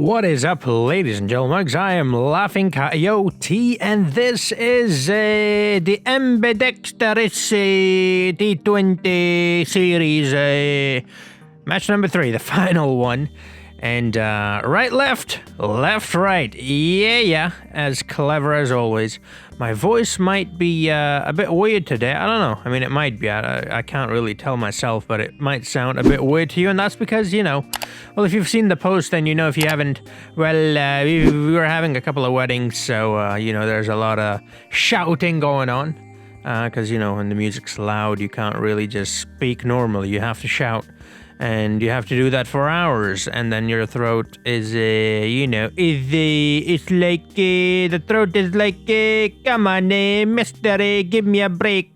What is up, ladies and gentlemen? I am Laughing Coyote, and this is the Ambidextrous T20 series, match number 3, the final one. And right, left, right. Yeah, as clever as always. My voice might be a bit weird today. I don't know. I mean, it might be. I can't really tell myself, but it might sound a bit weird to you. And that's because, you know, well, if you've seen the post, then you know. If you haven't, well, we were having a couple of weddings. So, you know, there's a lot of shouting going on. Because, you know, when the music's loud, you can't really just speak normally. You have to shout. And you have to do that for hours, and then your throat is, you know, it's like, the throat is like, come on, mister, give me a break.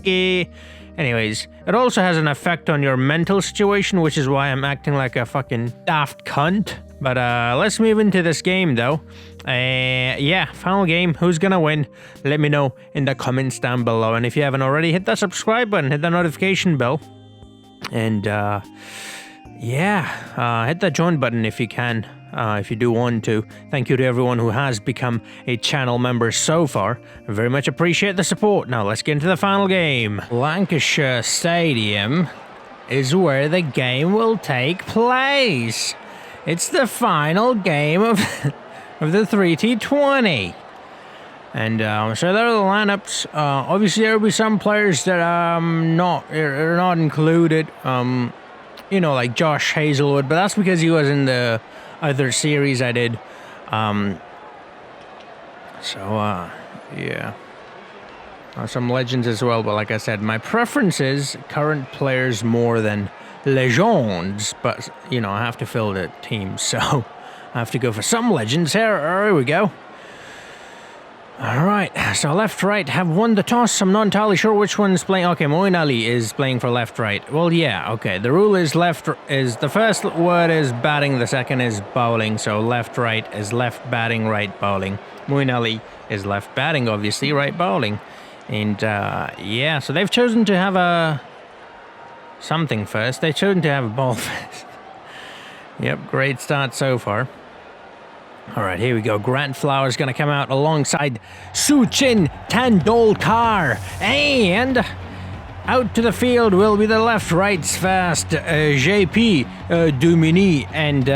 Anyways, it also has an effect on your mental situation, which is why I'm acting like a fucking daft cunt. But let's move into this game, though. Yeah, final game. Who's gonna win? Let me know in the comments down below. And if you haven't already, hit that subscribe button, hit the notification bell, and yeah, hit that join button if you can, if you do want to. Thank you to everyone who has become a channel member so far. I very much appreciate the support. Now let's get into the final game. Lancashire Stadium is where the game will take place. It's the final game of the 3 T20. And so there are the lineups. Obviously there will be some players that are not included. You know, like Josh Hazelwood, but that's because he was in the other series I did. Yeah. Some legends as well, but like I said, my preference is current players more than legends, but, you know, I have to fill the team, so I have to go for some legends here. Here we go. Alright, so left, right have won the toss. I'm not entirely sure which one's playing. Okay, Moeen Ali is playing for left, right. Well, yeah, okay. The rule is left is, the first word is batting, the second is bowling. So left, right is left batting, right bowling. Moeen Ali is left batting, obviously, right bowling. And, yeah, so they've chosen to have a something first. They've chosen to have a ball first. Yep, great start so far. All right, here we go. Grant Flower's going to come out alongside Suchin Tendulkar. And out to the field will be the left-rights fast JP Dumini and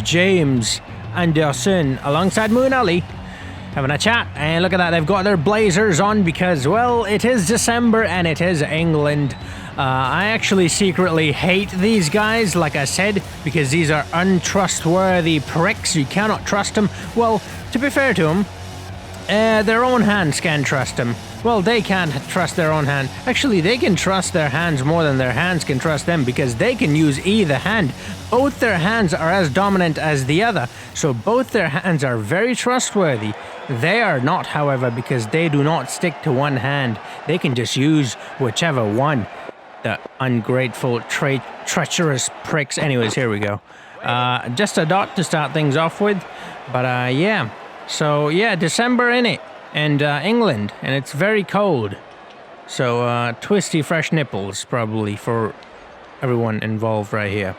James Anderson alongside Moeen Ali. Having a chat. And look at that. They've got their blazers on because, well, it is December and it is England. I actually secretly hate these guys, like I said, because these are untrustworthy pricks. You cannot trust them. Well, to be fair to them, their own hands can trust them. Well, they can't trust their own hand. Actually, they can trust their hands more than their hands can trust them because they can use either hand. Both their hands are as dominant as the other, so both their hands are very trustworthy. They are not, however, because they do not stick to one hand. They can just use whichever one. The ungrateful, treacherous pricks. Anyways, here we go. Just a dot to start things off with. But, yeah. So, yeah, December in it. And England. And it's very cold. So, twisty, fresh nipples, probably, for everyone involved right here.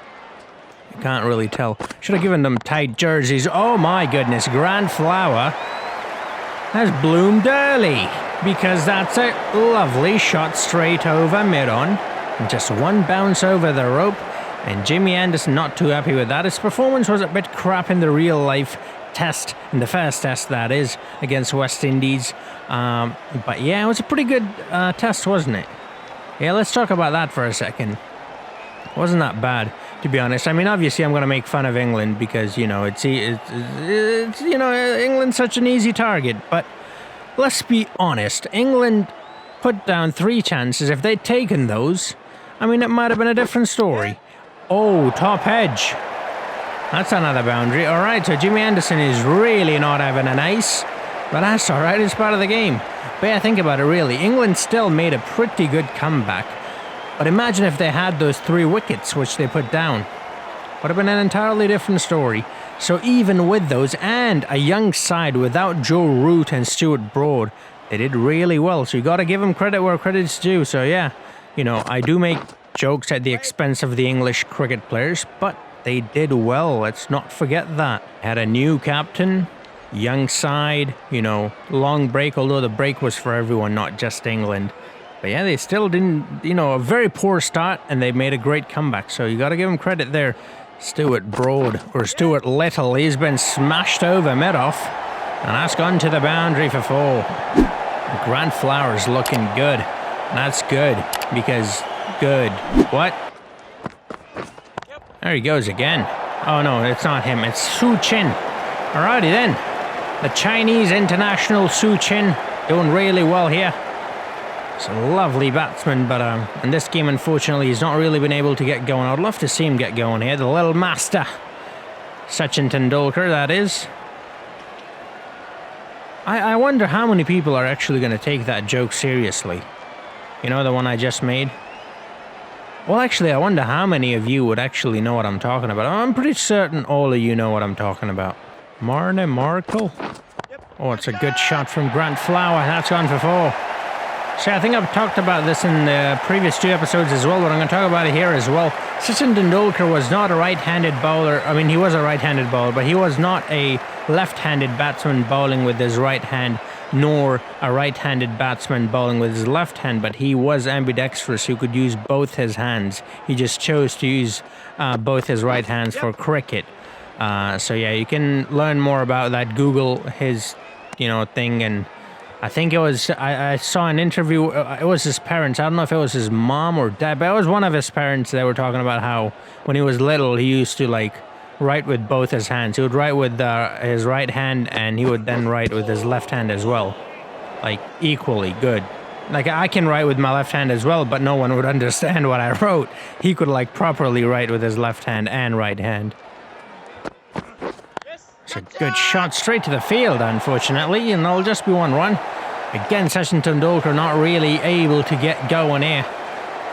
You can't really tell. Should have given them tight jerseys. Oh, my goodness. Grant Flower has bloomed early. Because that's a lovely shot straight over mid-on. And just one bounce over the rope, and Jimmy Anderson not too happy with that. His performance was a bit crap in the real-life test, in the first test, that is, against West Indies. But yeah, it was a pretty good test, wasn't it? Yeah, let's talk about that for a second. It wasn't that bad, to be honest. I mean, obviously, I'm going to make fun of England because, you know, it's you know, England's such an easy target. But let's be honest, England put down 3 chances. If they'd taken those, I mean, it might have been a different story. Oh, top edge. That's another boundary. All right, so Jimmy Anderson is really not having a nice. But that's all right. It's part of the game. But yeah, think about it, really. England still made a pretty good comeback. But imagine if they had those 3 wickets, which they put down. Would have been an entirely different story. So even with those, and a young side without Joe Root and Stuart Broad, they did really well. So you got to give them credit where credit's due. So yeah, you know, I do make jokes at the expense of the English cricket players, but they did well. Let's not forget that. Had a new captain, young side, you know, long break, although the break was for everyone, not just England. But yeah, they still didn't, you know, a very poor start, and they made a great comeback. So you got to give them credit there. Stuart Broad, or Stuart Little, he's been smashed over mid-off. And that's gone to the boundary for 4. Grant Flowers looking good. That's good, because good. What? There he goes again. Oh no, it's not him, it's Su Chin. Alrighty then. The Chinese international Su Chin doing really well here. It's a lovely batsman, but in this game, unfortunately, he's not really been able to get going. I'd love to see him get going here. The little master. Sachin Tendulkar, that is. I wonder how many people are actually going to take that joke seriously. You know, the one I just made? Well, actually, I wonder how many of you would actually know what I'm talking about. I'm pretty certain all of you know what I'm talking about. Marne Markle? Oh, it's a good shot from Grant Flower. That's gone for 4. See, I think I've talked about this in the previous 2 episodes as well, but I'm going to talk about it here as well. Sachin Tendulkar was not a right-handed bowler. I mean, he was a right-handed bowler, but he was not a left-handed batsman bowling with his right hand, nor a right-handed batsman bowling with his left hand, but he was ambidextrous, who could use both his hands. He just chose to use both his right hands for cricket. So yeah, you can learn more about that. Google his, you know, thing, and I think it was, I saw an interview, it was his parents, I don't know if it was his mom or dad, but it was one of his parents. They were talking about how when he was little, he used to like write with both his hands. He would write with his right hand, and he would then write with his left hand as well, like equally good. Like I can write with my left hand as well, but no one would understand what I wrote. He could like properly write with his left hand and right hand. It's a good shot straight to the field, unfortunately, and there'll just be 1 run. Again, Sachin Tendulkar not really able to get going here.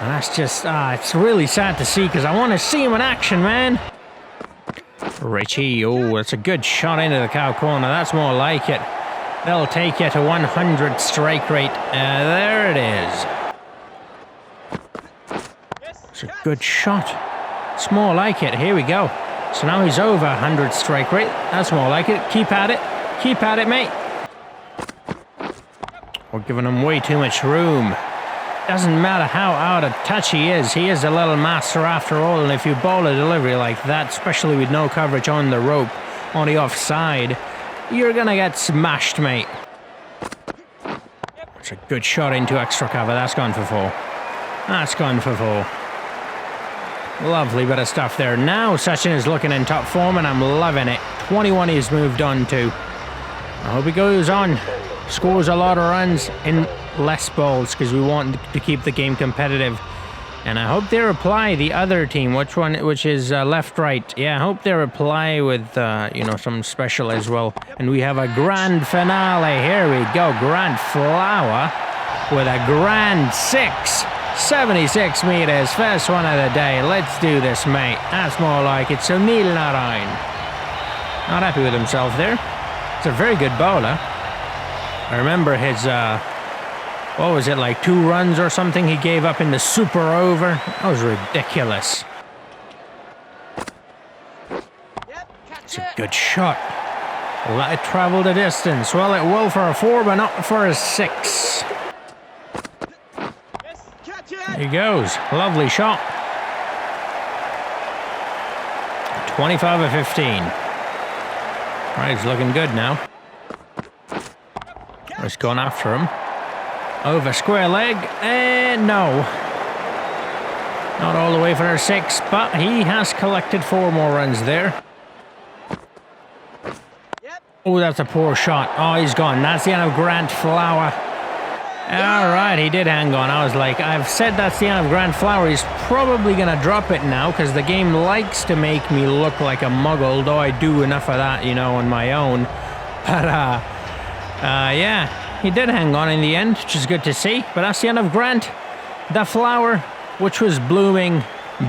And that's just, it's really sad to see, because I want to see him in action, man. Richie, oh, that's a good shot into the cow corner. That's more like it. They'll take you to 100 strike rate. There it is. It's a good shot. It's more like it. Here we go. So now he's over 100 strike rate. That's more like it. Keep at it. Keep at it, mate. We're giving him way too much room. Doesn't matter how out of touch he is a little master after all, and if you bowl a delivery like that, especially with no coverage on the rope, on the offside, you're gonna get smashed, mate. It's a good shot into extra cover. That's gone for 4. That's gone for 4. Lovely bit of stuff there. Now Sachin is looking in top form, and I'm loving it. 21 he's moved on to. I hope he goes on, scores a lot of runs in less balls, because we want to keep the game competitive. And I hope they reply, the other team, which is left-right. Yeah, I hope they reply with, you know, some special as well. And we have a grand finale. Here we go. Grant Flower with a grand 6. 76 metres, first one of the day. Let's do this, mate. That's more like it. So Neil Narayan, not happy with himself there. It's a very good bowler. I remember his, what was it, like 2 runs or something he gave up in the super over? That was ridiculous. It's a good shot. Let it travel the distance. Well, it will for a 4, but not for a 6. There he goes. Lovely shot. 25 of 15. Right, he's looking good now. He's gone after him. Over square leg. And no. Not all the way for a 6, but he has collected 4 more runs there. Oh, that's a poor shot. Oh, he's gone. That's the end of Grant Flower. Alright, he did hang on. I was like, I've said that's the end of Grant Flower. He's probably going to drop it now, because the game likes to make me look like a muggle, though I do enough of that, you know, on my own. But, yeah, he did hang on in the end, which is good to see. But that's the end of Grant. The flower, which was blooming,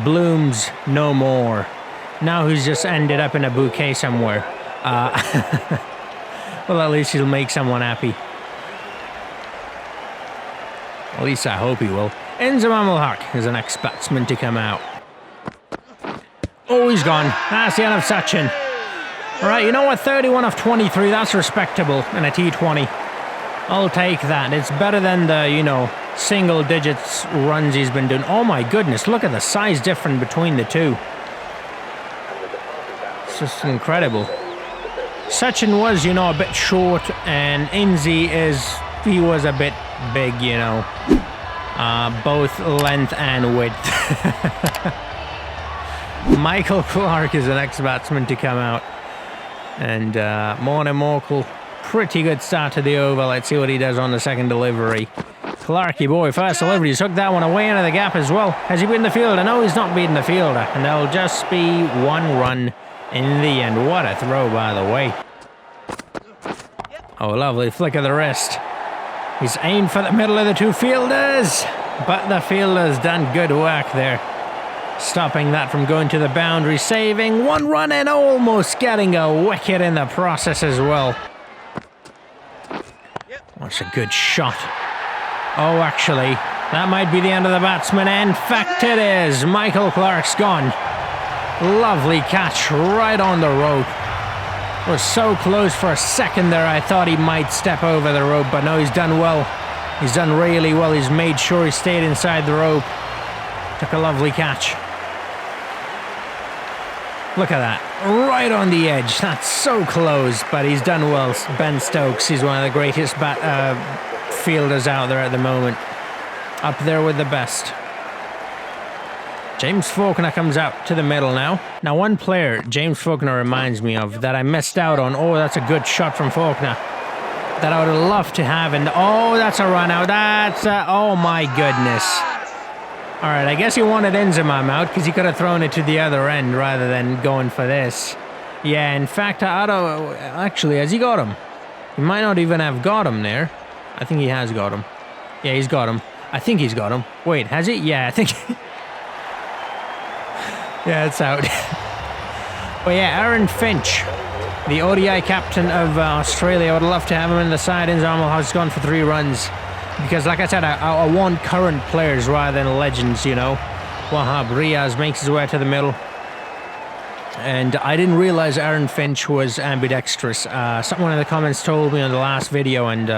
blooms no more. Now he's just ended up in a bouquet somewhere. Well, at least he'll make someone happy. At least I hope he will. Enzam Haq is the next batsman to come out. Oh, he's gone. That's the end of Sachin. Right, you know what? 31 of 23. That's respectable in a T20. I'll take that. It's better than the, you know, single digits runs he's been doing. Oh my goodness, look at the size difference between the two. It's just incredible. Sachin was, you know, a bit short, and Inzi he was a bit big, you know. Both length and width. Michael Clarke is the next batsman to come out. And Morne Morkel, pretty good start to the over. Let's see what he does on the second delivery. Clarkey boy, first delivery, he's hooked that one away into the gap as well. Has he beaten the fielder? No, he's not beaten the fielder. And there'll just be one run in the end. What a throw, by the way. Oh, lovely flick of the wrist. He's aimed for the middle of the two fielders, but the fielder's done good work there. Stopping that from going to the boundary, saving one run and almost getting a wicket in the process as well. That's a good shot. Oh, actually, that might be the end of the batsman. In fact, it is. Michael Clarke's gone. Lovely catch right on the rope. Was so close for a second there. I thought he might step over the rope, but no, he's done well. He's done really well. He's made sure he stayed inside the rope. Took a lovely catch. Look at that. Right on the edge. That's so close, but he's done well. Ben Stokes, he's one of the greatest fielders out there at the moment. Up there with the best. James Faulkner comes out to the middle now. Now, one player James Faulkner reminds me of that I missed out on. Oh, that's a good shot from Faulkner. That I would love to have. And oh, that's a run out. That's oh my goodness. All right, I guess he wanted Inzamam out because he could have thrown it to the other end rather than going for this. Yeah, in fact, I don't... Actually, has he got him? He might not even have got him there. I think he has got him. Yeah, he's got him. I think he's got him. Wait, has he? Yeah, I think... Yeah, it's out. But yeah, Aaron Finch, the ODI captain of Australia. I would love to have him in the side. Inzamam has gone for 3 runs. Because, like I said, I want current players rather than legends, you know. Wahab Riaz makes his way to the middle. And I didn't realize Aaron Finch was ambidextrous. Someone in the comments told me on the last video, and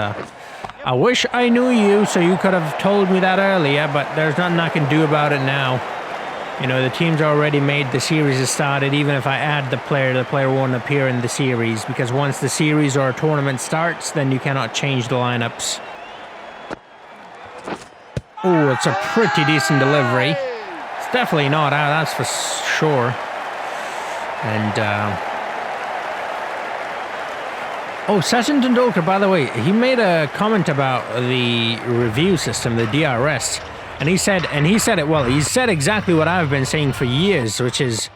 I wish I knew you, so you could have told me that earlier, but there's nothing I can do about it now. You know, the team's already made, the series has started. Even if I add the player won't appear in the series, because once the series or a tournament starts, then you cannot change the lineups. Oh, it's a pretty decent delivery. It's definitely not out, that's for sure. And, oh, Sachin Tendulkar, by the way, he made a comment about the review system, the DRS. And he said it well. He said exactly what I've been saying for years, which is,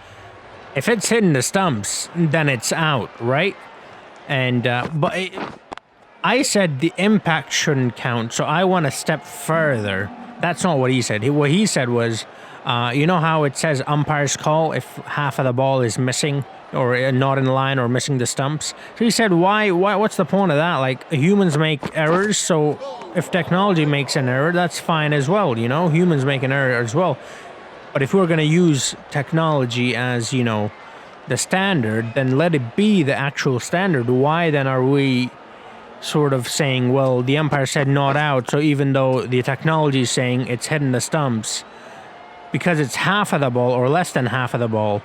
if it's hitting the stumps, then it's out, right? And, I said the impact shouldn't count, so I want a step further. That's not what he said. What he said was, you know how it says umpire's call if half of the ball is missing or not in line or missing the stumps? So he said, why, what's the point of that? Like, humans make errors, so if technology makes an error, that's fine as well, you know? Humans make an error as well. But if we're going to use technology as, you know, the standard, then let it be the actual standard. Why then are we sort of saying, well, the umpire said not out, so even though the technology is saying it's hitting the stumps, because it's half of the ball or less than half of the ball,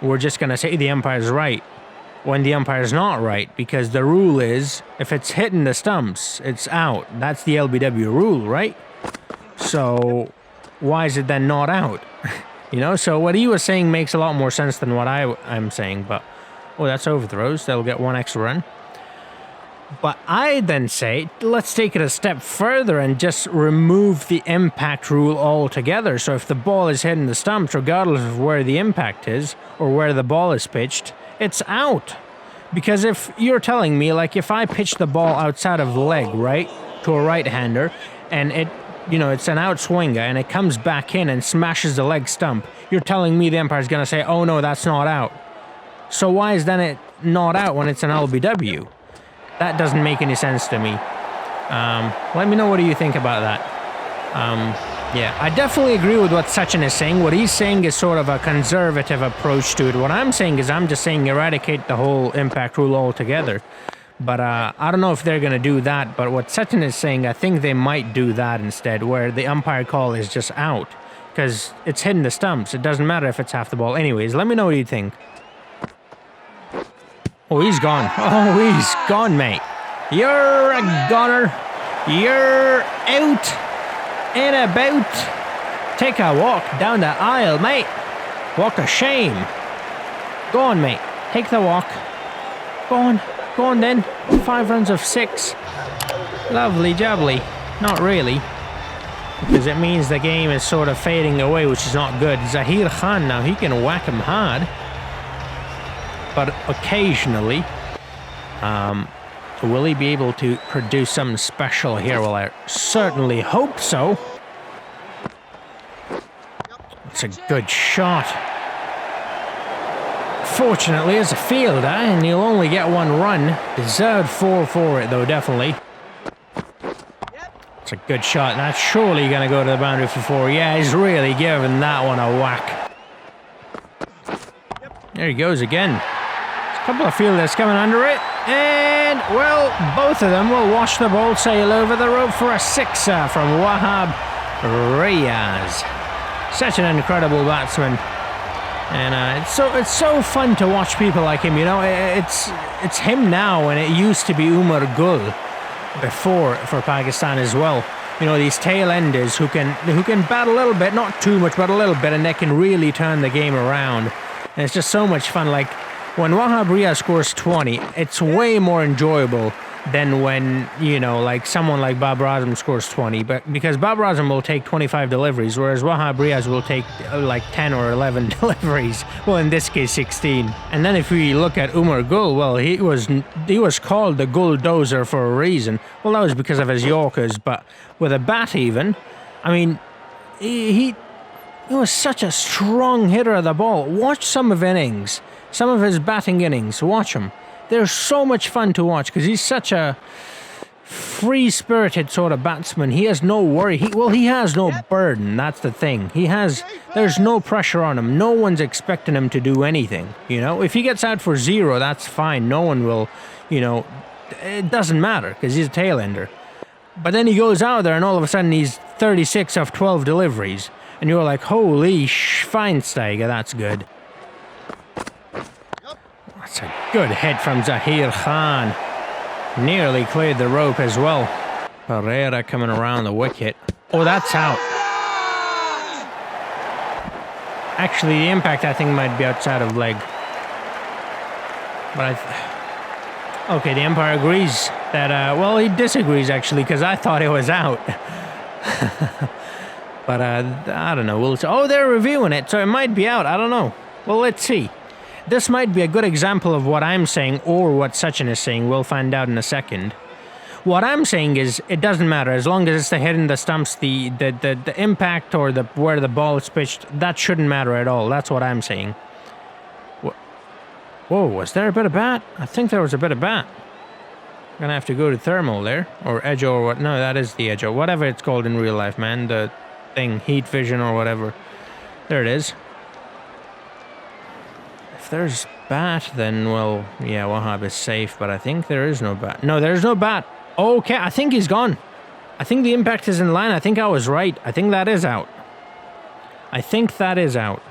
we're just going to say the umpire's right when the umpire's not right, because the rule is if it's hitting the stumps, it's out. That's the LBW rule, right? So why is it then not out? You know, so what he was saying makes a lot more sense than what I'm saying, but oh, that's overthrows. They'll get 1 extra run. But I then say, let's take it a step further and just remove the impact rule altogether. So if the ball is hitting the stumps, regardless of where the impact is or where the ball is pitched, it's out. Because if you're telling me, like, if I pitch the ball outside of the leg, right, to a right-hander, and it, you know, it's an outswinger, and it comes back in and smashes the leg stump, you're telling me the umpire's going to say, oh, no, that's not out. So why is then it not out when it's an LBW? That doesn't make any sense to me. Let me know what do you think about that. Yeah, I definitely agree with what Sachin is saying. What he's saying is sort of a conservative approach to it. What I'm saying is I'm just saying eradicate the whole impact rule altogether. But I don't know if they're going to do that. But what Sachin is saying, I think they might do that instead, where the umpire call is just out. Because it's hitting the stumps. It doesn't matter if it's half the ball. Anyways, let me know what you think. Oh, he's gone. Oh, he's gone, mate. You're a goner. You're out and about. Take a walk down the aisle, mate. Walk of shame. Go on, mate. Take the walk. Go on. Go on, then. 5 runs of 6. Lovely jubbly. Not really. Because it means the game is sort of fading away, which is not good. Zahir Khan now, he can whack him hard. But occasionally, will he be able to produce something special here? Well, I certainly hope so. It's a good shot. Fortunately, as a fielder, and he'll only get 1 run. Deserved 4 for it, though, definitely. It's a good shot. That's surely going to go to the boundary for 4. Yeah, he's really giving that one a whack. There he goes again. Couple of fielders coming under it, and well, both of them will watch the ball sail over the rope for a 6er from Wahab Riaz. Such an incredible batsman, and it's so fun to watch people like him. You know, it's him now, and it used to be Umar Gul before for Pakistan as well. You know, these tail enders who can bat a little bit, not too much, but a little bit, and they can really turn the game around. And it's just so much fun. Like, when Wahab Riaz scores 20, it's way more enjoyable than when, you know, like someone like Babar Azam scores 20. But because Babar Azam will take 25 deliveries, whereas Wahab Riaz will take like 10 or 11 deliveries. Well, in this case, 16. And then if we look at Umar Gul, well, he was called the Guldozer for a reason. Well, that was because of his Yorkers. But with a bat even, I mean, he was such a strong hitter of the ball. Watch some of innings. Some of his batting innings, watch him. They're so much fun to watch because he's such a free-spirited sort of batsman. He has no worry. He has no burden. That's the thing. There's no pressure on him. No one's expecting him to do anything. You know, if he gets out for 0, that's fine. No one will, you know, it doesn't matter because he's a tail ender. But then he goes out there and all of a sudden he's 36 of 12 deliveries. And you're like, holy Schweinsteiger, that's good. That's a good hit from Zahir Khan. Nearly cleared the rope as well. Pereira coming around the wicket. Oh, that's out. Actually, the impact, I think, might be outside of leg. But okay, the umpire agrees that, well, he disagrees, actually, because I thought it was out. But, I don't know. Oh, they're reviewing it, so it might be out. I don't know. Well, let's see. This might be a good example of what I'm saying or what Sachin is saying. We'll find out in a second. What I'm saying is it doesn't matter as long as it's the hit in the stumps, the impact or where the ball is pitched. That shouldn't matter at all. That's what I'm saying. Whoa, was there a bit of bat? I think there was a bit of bat. I'm gonna have to go to thermal there, or edge or what? No, that is the edge or whatever it's called in real life, man. The thing, heat vision or whatever. There it is. If there's bat, then, well, yeah, Wahab is safe, but I think there is no bat. No, there's no bat. Okay, I think he's gone. I think the impact is in line. I think I was right. I think that is out. I think that is out.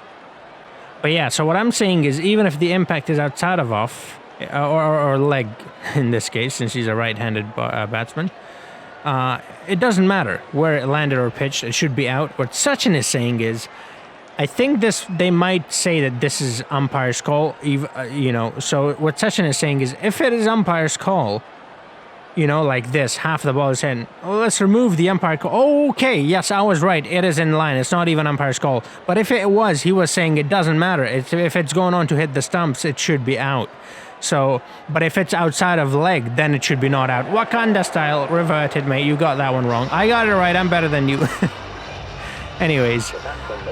But yeah, so what I'm saying is even if the impact is outside of off, or leg in this case, since he's a right-handed batsman, it doesn't matter where it landed or pitched. It should be out. What Sachin is saying is, I think they might say that this is umpire's call, you know. So what Sachin is saying is, if it is umpire's call, you know, like this, half the ball is in, well, let's remove the umpire call. Oh, okay, yes, I was right. It is in line. It's not even umpire's call. But if it was, he was saying it doesn't matter. If it's going on to hit the stumps, it should be out. So, but if it's outside of leg, then it should be not out. Wakanda style, reverted, mate. You got that one wrong. I got it right. I'm better than you. Anyways,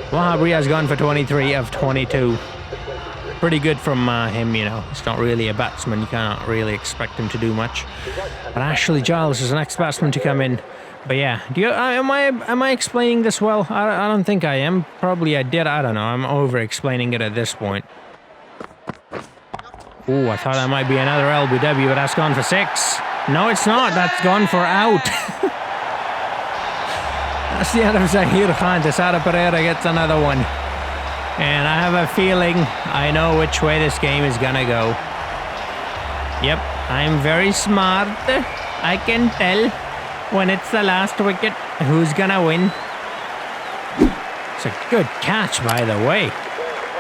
Wahab Riaz gone for 23 of 22. pretty good from him, you know. He's not really a batsman. You cannot really expect him to do much. But Ashley Giles is the next batsman to come in. But yeah, am I explaining this well? I don't think I am. Probably I did. I don't know. I'm over-explaining it at this point. Ooh, I thought that might be another LBW, but that's gone for 6. No, it's not. That's gone for out. That's the end of Zahir Khan. Tisara Pereira gets another one. And I have a feeling I know which way this game is gonna go. Yep, I'm very smart. I can tell when it's the last wicket who's gonna win. It's a good catch, by the way.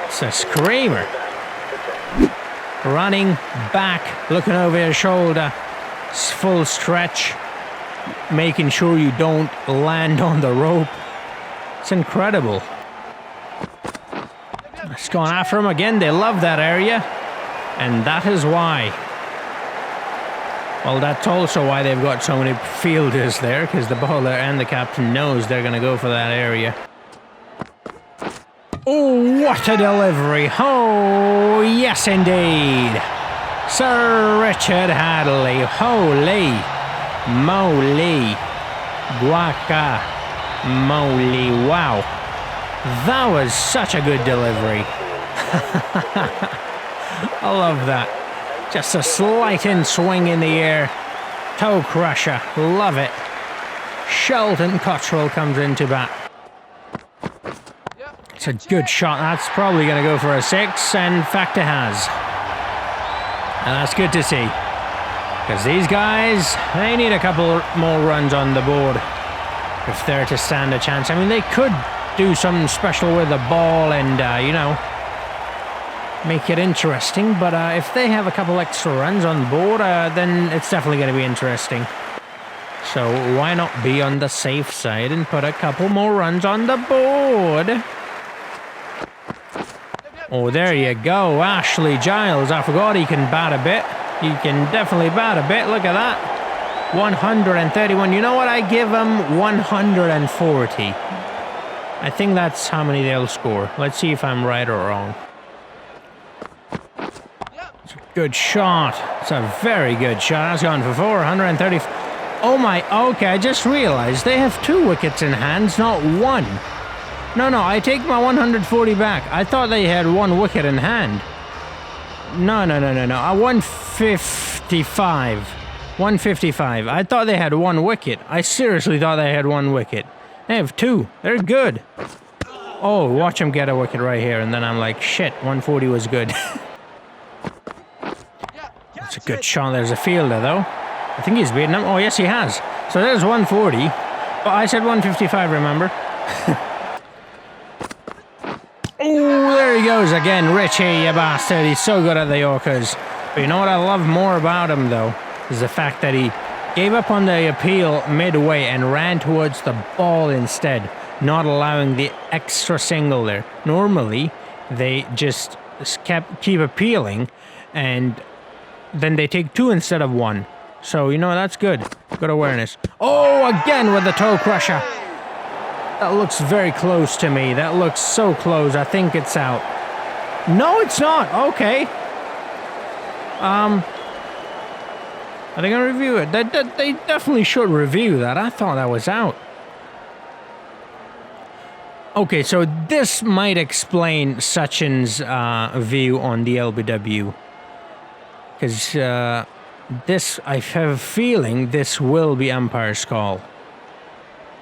It's a screamer. Running back, looking over your shoulder, full stretch, making sure you don't land on the rope. It's incredible. It's gone after him again. They love that area, and that is why. Well, that's also why they've got so many fielders there, because the bowler and the captain knows they're going to go for that area. Oh, what a delivery. Oh, yes, indeed. Sir Richard Hadley. Holy moly. Guacamole. Wow. That was such a good delivery. I love that. Just a slight in swing in the air. Toe crusher. Love it. Sheldon Cottrell comes into bat. It's a good shot. That's probably going to go for a 6, and in fact it has. And that's good to see. Because these guys, they need a couple more runs on the board if they're to stand a chance. I mean, they could do something special with the ball and, you know, make it interesting. But if they have a couple extra runs on the board, then it's definitely going to be interesting. So why not be on the safe side and put a couple more runs on the board? Oh, there you go. Ashley Giles. I forgot he can bat a bit. He can definitely bat a bit. Look at that. 131. You know what? I give him 140. I think that's how many they'll score. Let's see if I'm right or wrong. It's a good shot. It's a very good shot. That's gone for 430. Oh my. Okay, I just realized they have 2 wickets in hands, not 1. No, I take my 140 back. I thought they had 1 wicket in hand. No. 155. 155. I thought they had 1 wicket. I seriously thought they had 1 wicket. They have 2. They're good. Oh, watch them get a wicket right here. And then I'm like, shit, 140 was good. It's a good shot. There's a fielder, though. I think he's beaten him. Oh, yes, he has. So there's 140. But I said 155, remember? Oh, there he goes again. Richie, you bastard. He's so good at the Yorkers. But you know what I love more about him, though? Is the fact that he gave up on the appeal midway and ran towards the ball instead, not allowing the extra single there. Normally, they just keep appealing, and then they take 2 instead of 1. So, you know, that's good. Good awareness. Oh, again with the toe crusher. That looks very close to me. That looks so close. I think it's out. No, it's not. Okay. Are they going to review it? They definitely should review that. I thought that was out. Okay, so this might explain Sachin's view on the LBW. Because this, I have a feeling this will be umpire's call.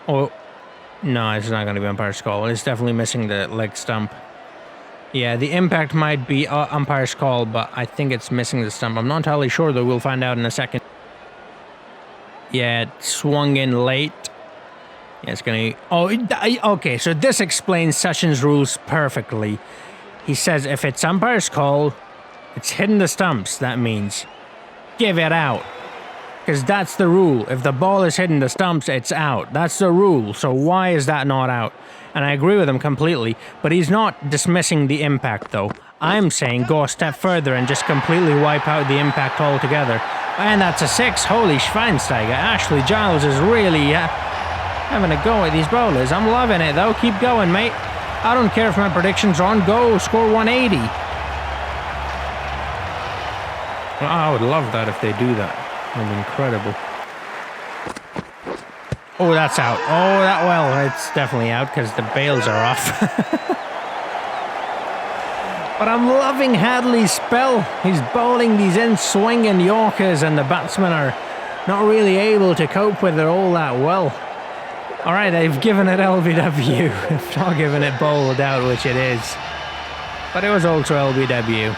Oh, no, it's not going to be umpire's call. It's definitely missing the leg stump. Yeah, the impact might be umpire's call, but I think it's missing the stump. I'm not entirely sure, though. We'll find out in a second. Yeah, it swung in late. Yeah, it's going to... Oh, okay, so this explains Sachin's rules perfectly. He says if it's umpire's call, it's hitting the stumps, that means. Give it out. Because that's the rule. If the ball is hitting the stumps, it's out. That's the rule. So why is that not out? And I agree with him completely. But he's not dismissing the impact, though. I'm saying go a step further and just completely wipe out the impact altogether. And that's a 6. Holy Schweinsteiger. Ashley Giles is really having a go at these bowlers. I'm loving it, though. Keep going, mate. I don't care if my prediction's wrong. Go, score 180. Well, I would love that if they do that. That'd be incredible. Oh, that's out. Oh, well, it's definitely out because the bails are off. But I'm loving Hadley's spell. He's bowling these in-swinging Yorkers and the batsmen are not really able to cope with it all that well. All right, they've given it LBW. If not given it bowled out, which it is. But it was also LBW.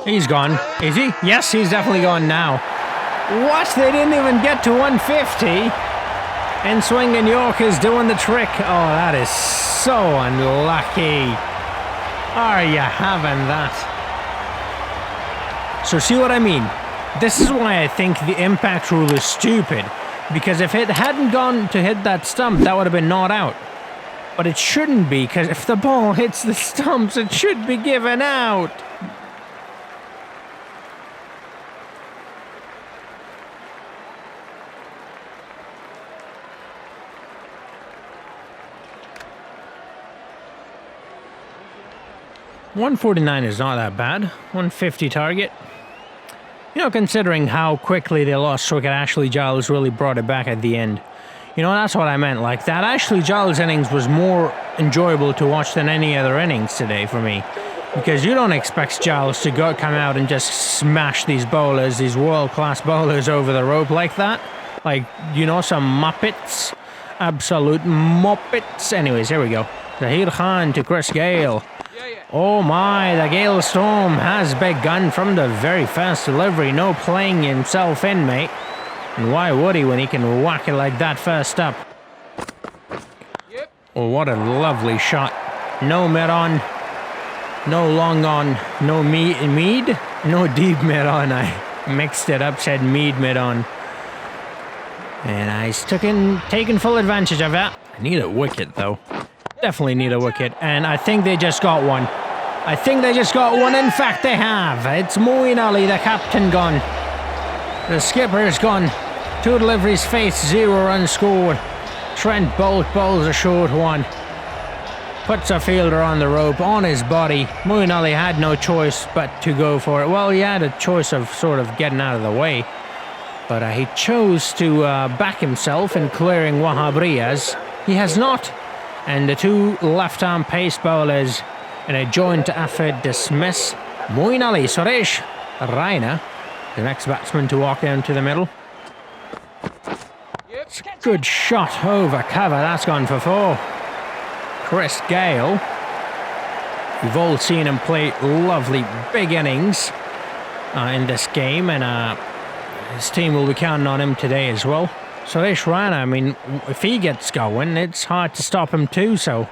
He's gone. Is he? Yes, he's definitely gone now. What? They didn't even get to 150? And swinging Yorkers doing the trick. Oh, that is so unlucky. Are you having that? So see what I mean? This is why I think the impact rule is stupid. Because if it hadn't gone to hit that stump, that would have been not out. But it shouldn't be, because if the ball hits the stumps, it should be given out. .149 is not that bad. 150 target. You know, considering how quickly they lost wicket, Ashley Giles really brought it back at the end. You know, that's what I meant. Like, that Ashley Giles innings was more enjoyable to watch than any other innings today for me. Because you don't expect Giles to come out and just smash these bowlers, these world-class bowlers over the rope like that. Like, you know, some muppets. Absolute muppets. Anyways, here we go. Zahir Khan to Chris Gale. Oh my, the Gale Storm has begun from the very first delivery. No playing himself in, mate. And why would he when he can whack it like that first up? Oh, what a lovely shot. No mid-on, no long on, no mead, no deep mid-on. I mixed it up, said mid-on. And he's taken full advantage of that. I need a wicket, though. Definitely need a wicket. And I think they just got one. I think they just got one. In fact, they have. It's Moeen Ali, the captain, gone. The skipper's gone. 2 deliveries faced, 0 runs scored. Trent Bolt bowls a short one. Puts a fielder on the rope, on his body. Moeen Ali had no choice but to go for it. Well, he had a choice of sort of getting out of the way. But he chose to back himself in clearing Wahab Riaz. He has not. And the 2 left-arm pace bowlers in a joint effort dismiss. Moeen Ali, Suresh Raina, the next batsman to walk down to the middle. It's a good shot over cover. That's gone for 4. Chris Gale. We've all seen him play lovely big innings in this game, and his team will be counting on him today as well. Suresh Raina, I mean, if he gets going, it's hard to stop him too, so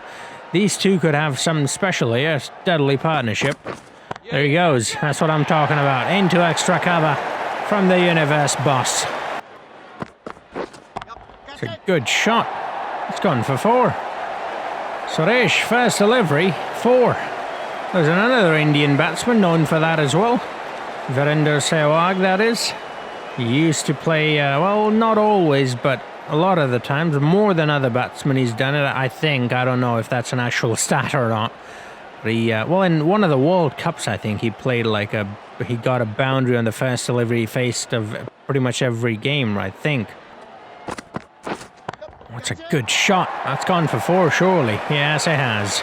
these two could have something special here, a deadly partnership. There he goes, that's what I'm talking about. Into extra cover from the universe boss. It's a good shot. It's gone for 4. Suresh, first delivery, 4. There's another Indian batsman known for that as well. Virender Sehwag, that is. He used to play, well, not always, but a lot of the times, more than other batsmen he's done it, I think. I don't know if that's an actual stat or not. But he, well, in one of the World Cups, I think, he played like he got a boundary on the first delivery he faced of pretty much every game, I think. That's a good shot. That's gone for 4, surely. Yes, it has.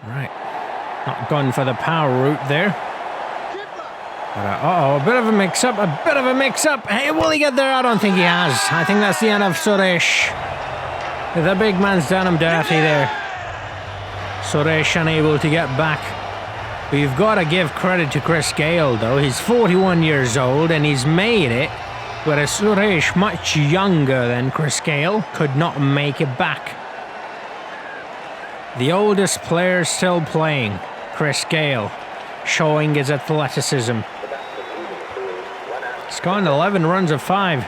Right. Not gone for the power route there. Uh-oh, a bit of a mix-up, Hey, will he get there? I don't think he has. I think that's the end of Suresh. The big man's done him dirty there. Suresh unable to get back. We've got to give credit to Chris Gale, though. He's 41 years old, and he's made it, whereas Suresh, much younger than Chris Gale, could not make it back. The oldest player still playing, Chris Gale, showing his athleticism. It's gone 11 runs of 5.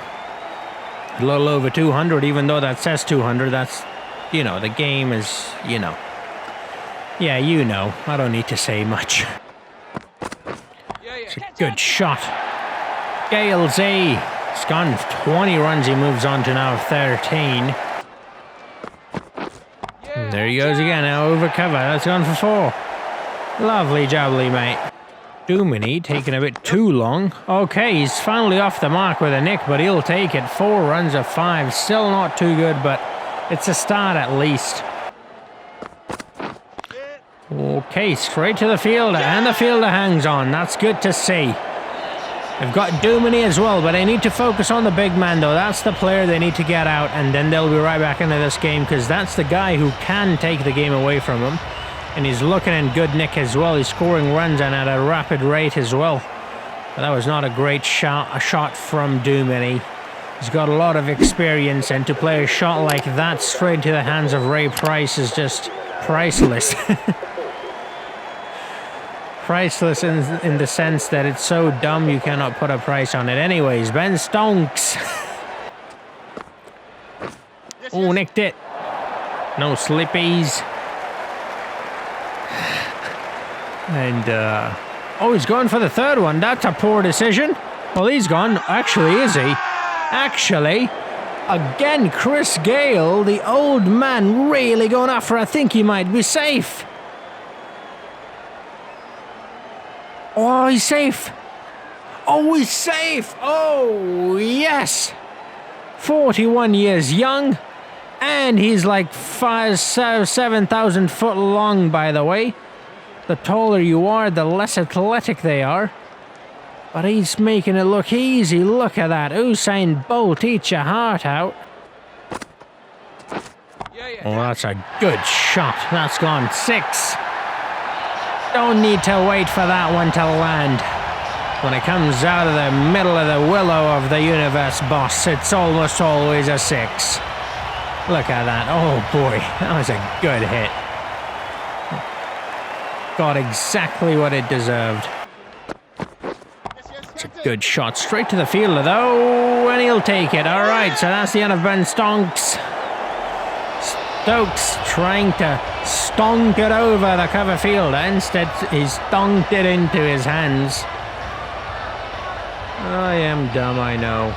A little over 200, even though that says 200. That's, you know, the game is, you know. Yeah, you know. I don't need to say much. It's a good shot. Gale's A. It's gone 20 runs. He moves on to now 13. And there he goes again. Now over cover. That's gone for 4. Lovely jubbly, mate. Duminy taking a bit too long. Okay, he's finally off the mark with a nick, but he'll take it. 4 runs of 5. Still not too good, but it's a start at least. Okay, straight to the fielder, and the fielder hangs on. That's good to see. They've got Duminy as well, but they need to focus on the big man, though. That's the player they need to get out, and then they'll be right back into this game, because that's the guy who can take the game away from him. And he's looking in good nick as well. He's scoring runs and at a rapid rate as well. But that was not a great shot, from Duminy. He's got a lot of experience, and to play a shot like that straight to the hands of Ray Price is just priceless. Priceless in the sense that it's so dumb you cannot put a price on it. Anyways, Ben Stonks. Oh, nicked it. No slippies. And, oh, he's going for the third one. That's a poor decision. Well, he's gone. Actually, is he? Actually, again, Chris Gale, the old man, really going after. I think he might be safe. Oh, he's safe. Oh, he's safe. Oh, yes. 41 years young. And he's like 7,000 foot long, by the way. The taller you are, the less athletic they are. But he's making it look easy. Look at that. Usain Bolt, eat your heart out. Oh, that's a good shot. That's gone 6. Don't need to wait for that one to land. When it comes out of the middle of the willow of the universe, boss, it's almost always a 6. Look at that. Oh, boy. That was a good hit. Got exactly what it deserved. It's a good shot. Straight to the fielder, though, and he'll take it. All right, so that's the end of Ben Stonks. Stokes trying to stonk it over the cover fielder. Instead, he stonked it into his hands. I am dumb, I know.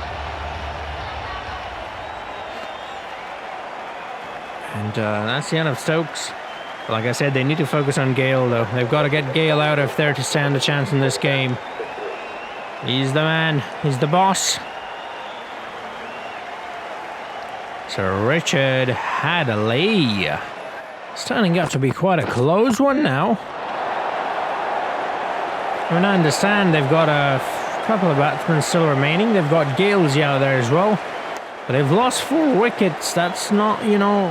And that's the end of Stokes. Like I said, they need to focus on Gale, though. They've got to get Gale out if they're to stand a chance in this game. He's the man. He's the boss. Sir Richard Hadley. It's turning out to be quite a close one now. I mean, I understand they've got a couple of batsmen still remaining. They've got Gale's out there as well. But they've lost 4 wickets. That's not, you know,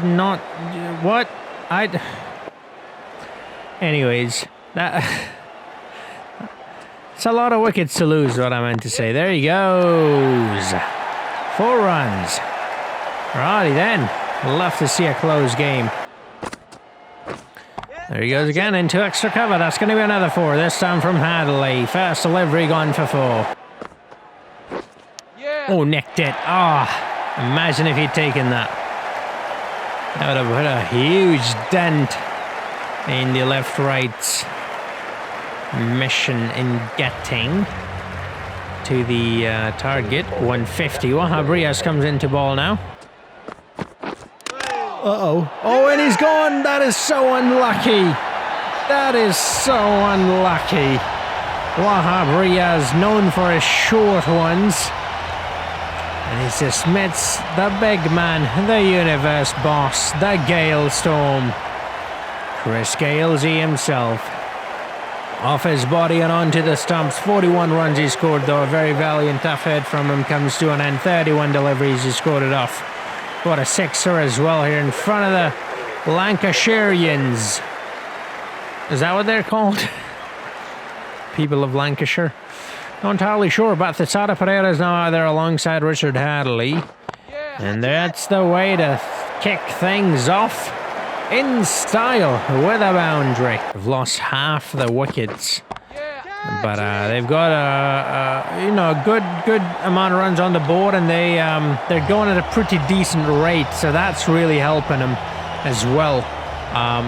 not... What? Anyways, that... It's a lot of wickets to lose, what I meant to say. There he goes. 4 runs. Righty then. Love to see a close game. There he goes again into extra cover. That's going to be another 4. This time from Hadley. First delivery gone for 4. Oh, nicked it. Imagine if he'd taken that. That would have put a huge dent in the left-right's mission in getting to the target. 150. Wahab Riaz comes into ball now. Uh-oh. Oh, and he's gone. That is so unlucky. That is so unlucky. Wahab Riaz, known for his short ones. And he dismissed the big man, the universe boss, the Gale Storm. Chris Galesy himself. Off his body and onto the stumps. 41 runs he scored, though. A very valiant tough head from him comes to an end. 31 deliveries, he scored it off. What a 6er as well here in front of the Lancashireans. Is that what they're called? People of Lancashire? Not entirely sure, but Thasada Pereira is now out there alongside Richard Hadley. And that's the way to kick things off in style with a boundary. They've lost half the wickets. But they've got a good amount of runs on the board, and they're going at a pretty decent rate, so that's really helping them as well.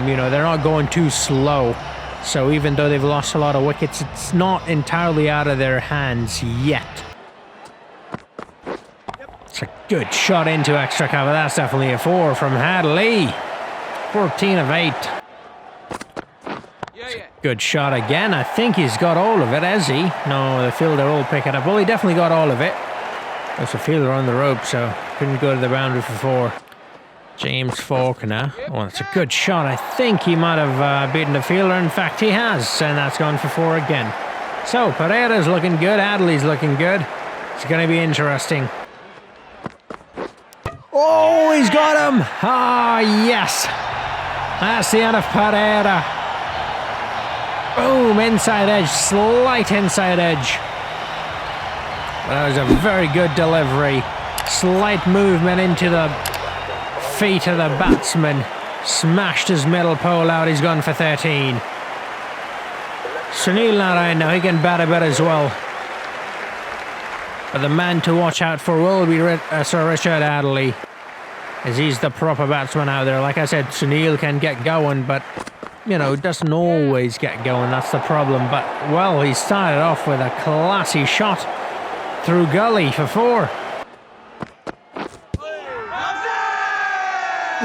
They're not going too slow. So even though they've lost a lot of wickets, it's not entirely out of their hands yet. It's a good shot into extra cover. That's definitely a 4 from Hadley. 14 of 8. Good shot again. I think he's got all of it, has he? No, the fielder will pick it up. Well, he definitely got all of it. There's a fielder on the rope, so couldn't go to the boundary for 4. James Faulkner. Oh, that's a good shot. I think he might have beaten the fielder. In fact, he has, and that's gone for 4 again. So, Pereira's looking good. Adley's looking good. It's going to be interesting. Oh, he's got him! Ah, yes! That's the end of Pereira. Boom, inside edge, slight inside edge. That was a very good delivery. Slight movement into the feet of the batsman. Smashed his middle pole out, he's gone for 13. Sunil Narayan now, he can bat a bit as well. But the man to watch out for will be Sir Richard Adley, as he's the proper batsman out there. Like I said, Sunil can get going, but you know, doesn't always get going, that's the problem. But, well, he started off with a classy shot through gully for 4.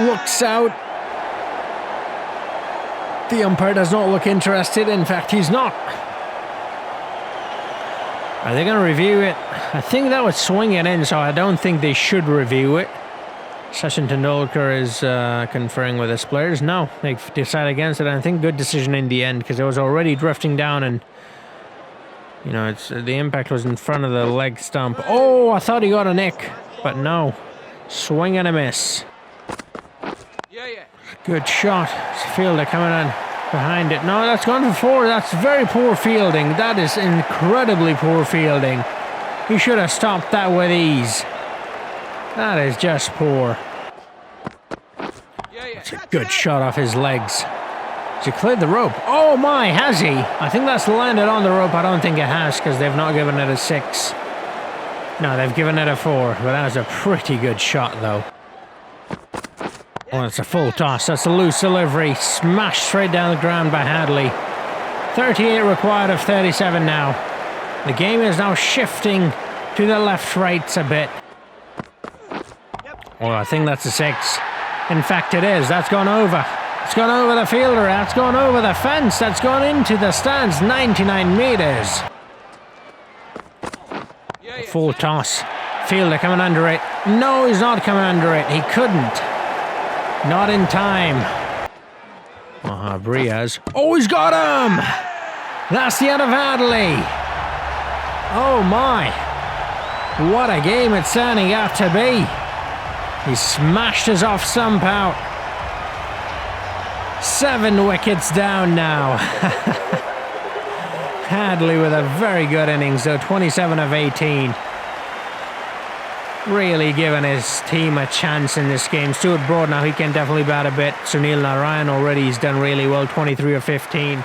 Looks out. The umpire does not look interested. In fact, he's not. Are they going to review it? I think that would swing it in, so I don't think they should review it. Sachin Tendulkar is conferring with his players. No, they've decided against it. And I think good decision in the end, because it was already drifting down, and you know, the impact was in front of the leg stump. Oh, I thought he got a nick, but no. Swing and a miss. Good shot. It's a fielder coming in behind it. No, that's gone for 4. That's very poor fielding. That is incredibly poor fielding. He should have stopped that with ease. That is just poor. It's a good shot off his legs. Has he cleared the rope? Oh my, has he? I think that's landed on the rope. I don't think it has, because they've not given it a 6. No, they've given it a 4. But that was a pretty good shot, though. Oh, it's a full toss. That's a loose delivery. Smashed straight down the ground by Hadley. 38 required of 37 now. The game is now shifting to the left-rights a bit. Oh, I think that's a 6. In fact, it is. That's gone over. It's gone over the fielder. That's gone over the fence. That's gone into the stands. 99 metres. Full toss. Fielder coming under it. No, he's not coming under it. He couldn't. Not in time. Briaz. Oh, he's got him! That's the end of Adley. Oh my. What a game it's turning out to be. He smashed us off stump out. 7 wickets down now. Hadley with a very good innings, though. 27 of 18. Really giving his team a chance in this game. Stuart Broad now, he can definitely bat a bit. Sunil Narayan already, he's done really well. 23 of 15.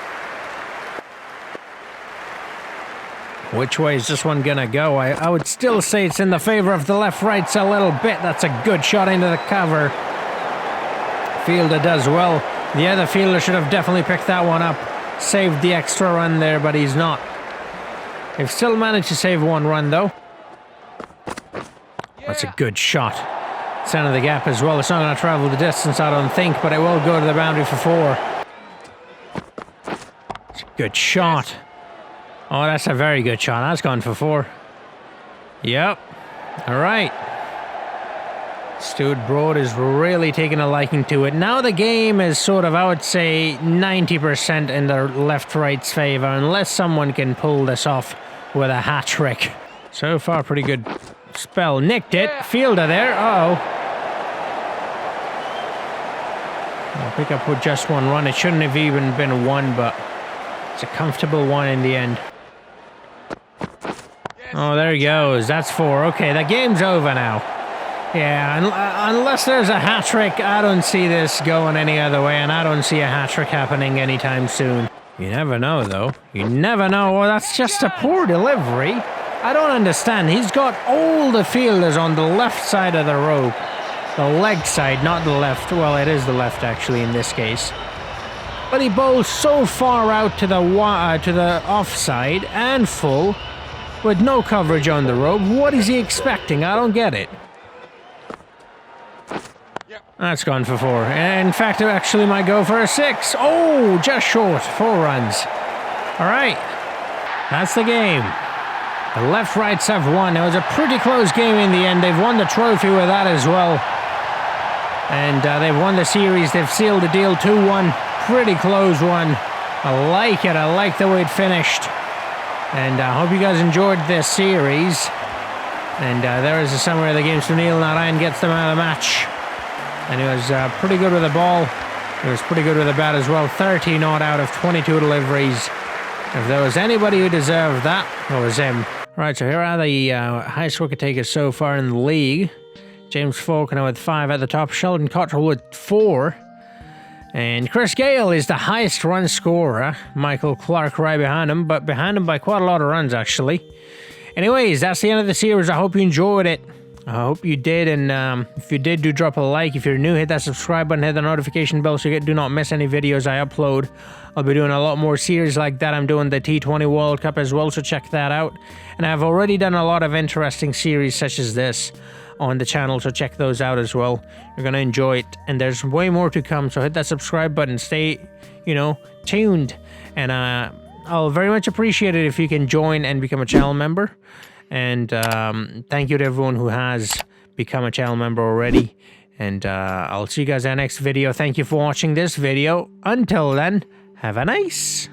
Which way is this one gonna go? I would still say it's in the favour of the left-rights a little bit. That's a good shot into the cover. Fielder does well. The other fielder should have definitely picked that one up. Saved the extra run there, but he's not. They've still managed to save 1 run, though. That's a good shot. Center of the gap as well. It's not going to travel the distance, I don't think, but it will go to the boundary for 4. It's a good shot. Oh, that's a very good shot. That's gone for 4. Yep. All right. Stuart Broad is really taking a liking to it. Now the game is sort of, I would say, 90% in the left-right's favour, unless someone can pull this off with a hat-trick. So far, pretty good spell. Nicked it. Fielder there. Uh-oh. I'll pick up with just 1 run. It shouldn't have even been 1, but it's a comfortable 1 in the end. Oh, there he goes. That's 4. Okay, the game's over now. Yeah, unless there's a hat-trick, I don't see this going any other way, and I don't see a hat-trick happening anytime soon. You never know, though. You never know. Oh, that's just a poor delivery. I don't understand. He's got all the fielders on the left side of the rope. The leg side, not the left. Well, it is the left, actually, in this case. But he bowls so far out to the offside and full, with no coverage on the rope. What is he expecting? I don't get it. That's gone for 4. In fact, it actually might go for a 6. Oh, just short. 4 runs. All right. That's the game. The left-rights have won. It was a pretty close game in the end. They've won the trophy with that as well. And they've won the series. They've sealed the deal 2-1. Pretty close one. I like it. I like the way it finished. And I hope you guys enjoyed this series. And there is a summary of the game. So Neil Narayan gets them out of the match. And he was pretty good with the ball. He was pretty good with the bat as well. 30 not out of 22 deliveries. If there was anybody who deserved that, it was him. Right, so here are the highest wicket takers so far in the league. James Faulkner with 5 at the top. Sheldon Cottrell with 4. And Chris Gale is the highest run scorer. Michael Clark right behind him, but behind him by quite a lot of runs, actually. Anyways, that's the end of the series. I hope you enjoyed it. I hope you did, and if you did, do drop a like. If you're new, hit that subscribe button, hit the notification bell so you do not miss any videos I upload. I'll be doing a lot more series like that. I'm doing the T20 World Cup as well, so check that out. And I've already done a lot of interesting series such as this on the channel, so check those out as well. You're going to enjoy it, and there's way more to come, so hit that subscribe button. Stay, tuned, and I'll very much appreciate it if you can join and become a channel member. And thank you to everyone who has become a channel member already. And I'll see you guys in our next video. Thank you for watching this video. Until then, have a nice